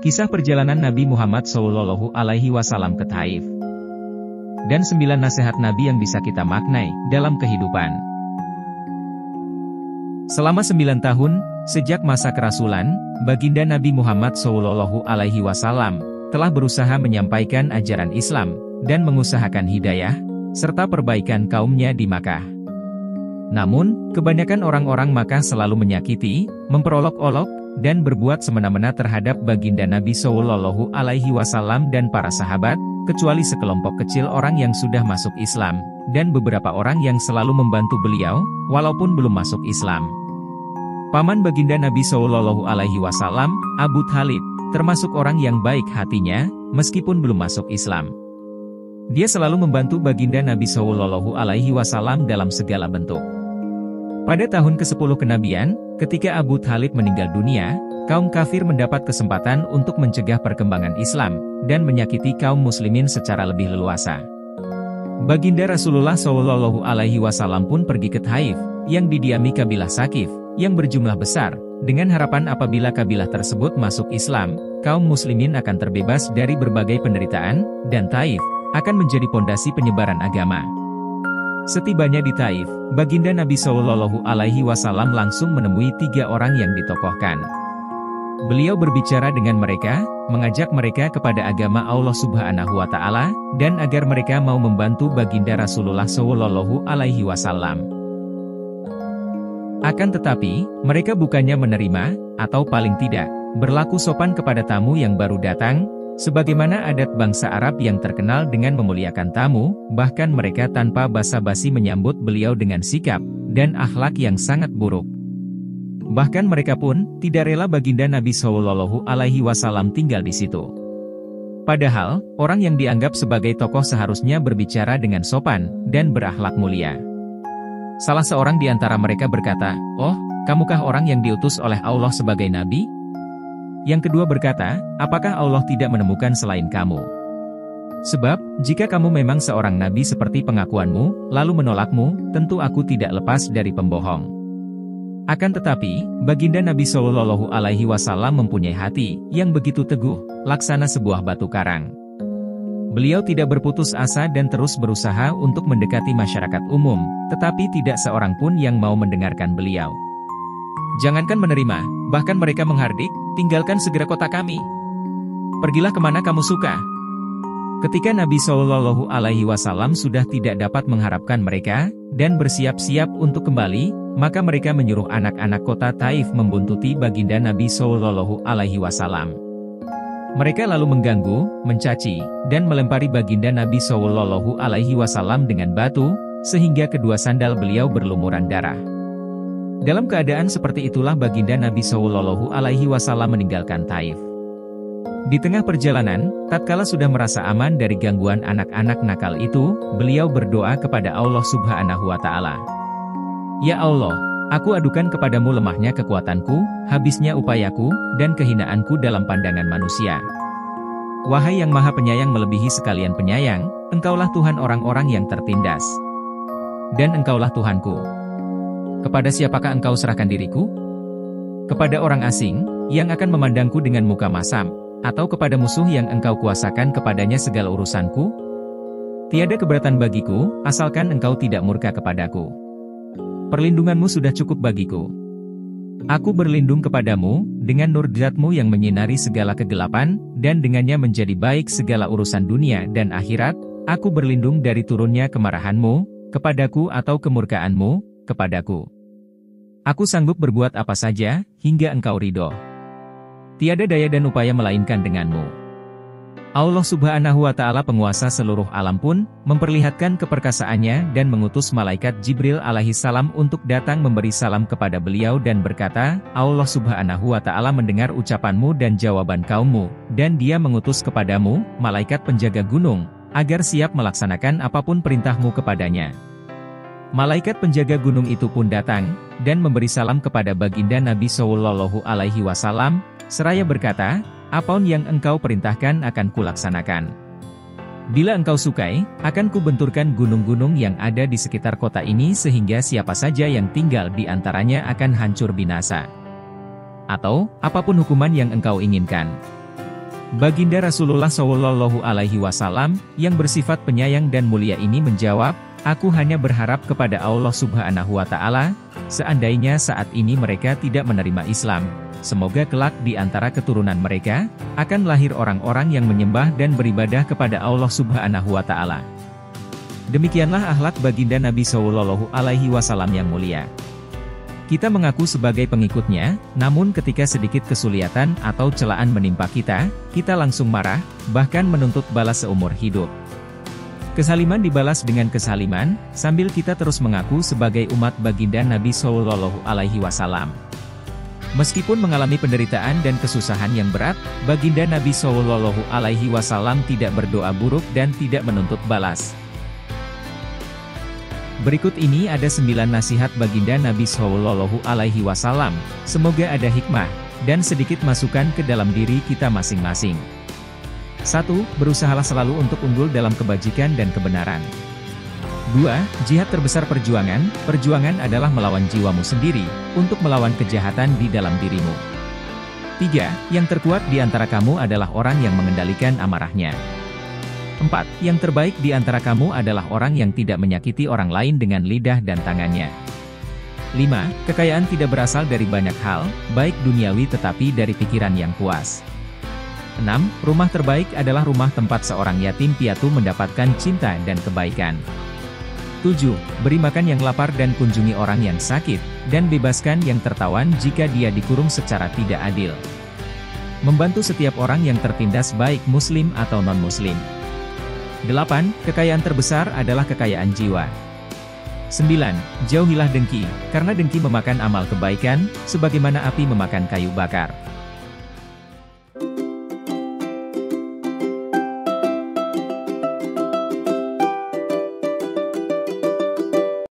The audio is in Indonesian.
Kisah perjalanan Nabi Muhammad SAW ke Taif. Dan 9 nasihat Nabi yang bisa kita maknai dalam kehidupan. Selama 9 tahun, sejak masa kerasulan, baginda Nabi Muhammad SAW telah berusaha menyampaikan ajaran Islam, dan mengusahakan hidayah, serta perbaikan kaumnya di Makkah. Namun, kebanyakan orang-orang Makkah selalu menyakiti, memperolok-olok, dan berbuat semena-mena terhadap baginda Nabi SAW dan para sahabat, kecuali sekelompok kecil orang yang sudah masuk Islam, dan beberapa orang yang selalu membantu beliau, walaupun belum masuk Islam. Paman baginda Nabi SAW, Abu Thalib, termasuk orang yang baik hatinya, meskipun belum masuk Islam. Dia selalu membantu baginda Nabi SAW dalam segala bentuk. Pada tahun ke-10 kenabian, ketika Abu Thalib meninggal dunia, kaum kafir mendapat kesempatan untuk mencegah perkembangan Islam, dan menyakiti kaum muslimin secara lebih leluasa. Baginda Rasulullah SAW pun pergi ke Taif, yang didiami kabilah Sakif, yang berjumlah besar, dengan harapan apabila kabilah tersebut masuk Islam, kaum muslimin akan terbebas dari berbagai penderitaan, dan Taif akan menjadi pondasi penyebaran agama. Setibanya di Taif, baginda Nabi SAW langsung menemui 3 orang yang ditokohkan. Beliau berbicara dengan mereka, mengajak mereka kepada agama Allah Subhanahu wa Ta'ala, dan agar mereka mau membantu baginda Rasulullah SAW. Akan tetapi, mereka bukannya menerima, atau paling tidak, berlaku sopan kepada tamu yang baru datang, sebagaimana adat bangsa Arab yang terkenal dengan memuliakan tamu, bahkan mereka tanpa basa-basi menyambut beliau dengan sikap dan akhlak yang sangat buruk. Bahkan mereka pun tidak rela baginda Nabi SAW tinggal di situ. Padahal, orang yang dianggap sebagai tokoh seharusnya berbicara dengan sopan dan berakhlak mulia. Salah seorang di antara mereka berkata, "Oh, kamukah orang yang diutus oleh Allah sebagai nabi?" Yang kedua berkata, "Apakah Allah tidak menemukan selain kamu? Sebab, jika kamu memang seorang nabi seperti pengakuanmu, lalu menolakmu, tentu aku tidak lepas dari pembohong." Akan tetapi, baginda Nabi SAW mempunyai hati yang begitu teguh, laksana sebuah batu karang. Beliau tidak berputus asa dan terus berusaha untuk mendekati masyarakat umum, tetapi tidak seorang pun yang mau mendengarkan beliau. Jangankan menerima, bahkan mereka menghardik, "Tinggalkan segera kota kami. Pergilah kemana kamu suka." Ketika Nabi SAW sudah tidak dapat mengharapkan mereka, dan bersiap-siap untuk kembali, maka mereka menyuruh anak-anak kota Taif membuntuti baginda Nabi SAW. Mereka lalu mengganggu, mencaci, dan melempari baginda Nabi SAW dengan batu, sehingga kedua sandal beliau berlumuran darah. Dalam keadaan seperti itulah baginda Nabi SAW meninggalkan Taif. Di tengah perjalanan, tatkala sudah merasa aman dari gangguan anak-anak nakal itu, beliau berdoa kepada Allah Subhanahu wa Ta'ala. "Ya Allah, aku adukan kepadamu lemahnya kekuatanku, habisnya upayaku, dan kehinaanku dalam pandangan manusia. Wahai yang maha penyayang melebihi sekalian penyayang, Engkaulah Tuhan orang-orang yang tertindas. Dan Engkaulah Tuhanku. Kepada siapakah Engkau serahkan diriku? Kepada orang asing, yang akan memandangku dengan muka masam, atau kepada musuh yang Engkau kuasakan kepadanya segala urusanku? Tiada keberatan bagiku, asalkan Engkau tidak murka kepadaku. Perlindunganmu sudah cukup bagiku. Aku berlindung kepadamu, dengan nur zat-Mu yang menyinari segala kegelapan, dan dengannya menjadi baik segala urusan dunia dan akhirat. Aku berlindung dari turunnya kemarahan-Mu kepadaku atau kemurkaan-Mu kepadaku. Aku sanggup berbuat apa saja, hingga Engkau ridho. Tiada daya dan upaya melainkan dengan-Mu." Allah Subhanahu wa Ta'ala penguasa seluruh alam pun, memperlihatkan keperkasaannya dan mengutus malaikat Jibril alaihissalam untuk datang memberi salam kepada beliau dan berkata, "Allah Subhanahu wa Ta'ala mendengar ucapanmu dan jawaban kaummu, dan Dia mengutus kepadamu, malaikat penjaga gunung, agar siap melaksanakan apapun perintahmu kepadanya." Malaikat penjaga gunung itu pun datang, dan memberi salam kepada baginda Nabi SAW, seraya berkata, "Apapun yang engkau perintahkan akan kulaksanakan. Bila engkau sukai, akan kubenturkan gunung-gunung yang ada di sekitar kota ini sehingga siapa saja yang tinggal di antaranya akan hancur binasa. Atau, apapun hukuman yang engkau inginkan." Baginda Rasulullah Shallallahu Alaihi Wasallam, yang bersifat penyayang dan mulia ini menjawab, "Aku hanya berharap kepada Allah Subhanahu wa Ta'ala, seandainya saat ini mereka tidak menerima Islam, semoga kelak di antara keturunan mereka, akan lahir orang-orang yang menyembah dan beribadah kepada Allah Subhanahu wa Ta'ala." Demikianlah akhlak baginda Nabi Shallallahu Alaihi Wasallam yang mulia. Kita mengaku sebagai pengikutnya, namun ketika sedikit kesulitan atau celaan menimpa kita langsung marah, bahkan menuntut balas seumur hidup. Kesaliman dibalas dengan kesaliman, sambil kita terus mengaku sebagai umat baginda Nabi Shallallahu Alaihi Wasallam. Meskipun mengalami penderitaan dan kesusahan yang berat, baginda Nabi Shallallahu Alaihi Wasallam tidak berdoa buruk dan tidak menuntut balas. Berikut ini ada 9 nasihat baginda Nabi Shallallahu Alaihi Wasallam, semoga ada hikmah dan sedikit masukan ke dalam diri kita masing-masing. 1. Berusahalah selalu untuk unggul dalam kebajikan dan kebenaran. 2. Jihad terbesar perjuangan. Perjuangan adalah melawan jiwamu sendiri, untuk melawan kejahatan di dalam dirimu. 3. Yang terkuat di antara kamu adalah orang yang mengendalikan amarahnya. 4. Yang terbaik di antara kamu adalah orang yang tidak menyakiti orang lain dengan lidah dan tangannya. 5. Kekayaan tidak berasal dari banyak hal, baik duniawi tetapi dari pikiran yang puas. 6. Rumah terbaik adalah rumah tempat seorang yatim piatu mendapatkan cinta dan kebaikan. 7. Beri makan yang lapar dan kunjungi orang yang sakit, dan bebaskan yang tertawan jika dia dikurung secara tidak adil. Membantu setiap orang yang tertindas baik muslim atau non-muslim. 8. Kekayaan terbesar adalah kekayaan jiwa. 9. Jauhilah dengki, karena dengki memakan amal kebaikan, sebagaimana api memakan kayu bakar.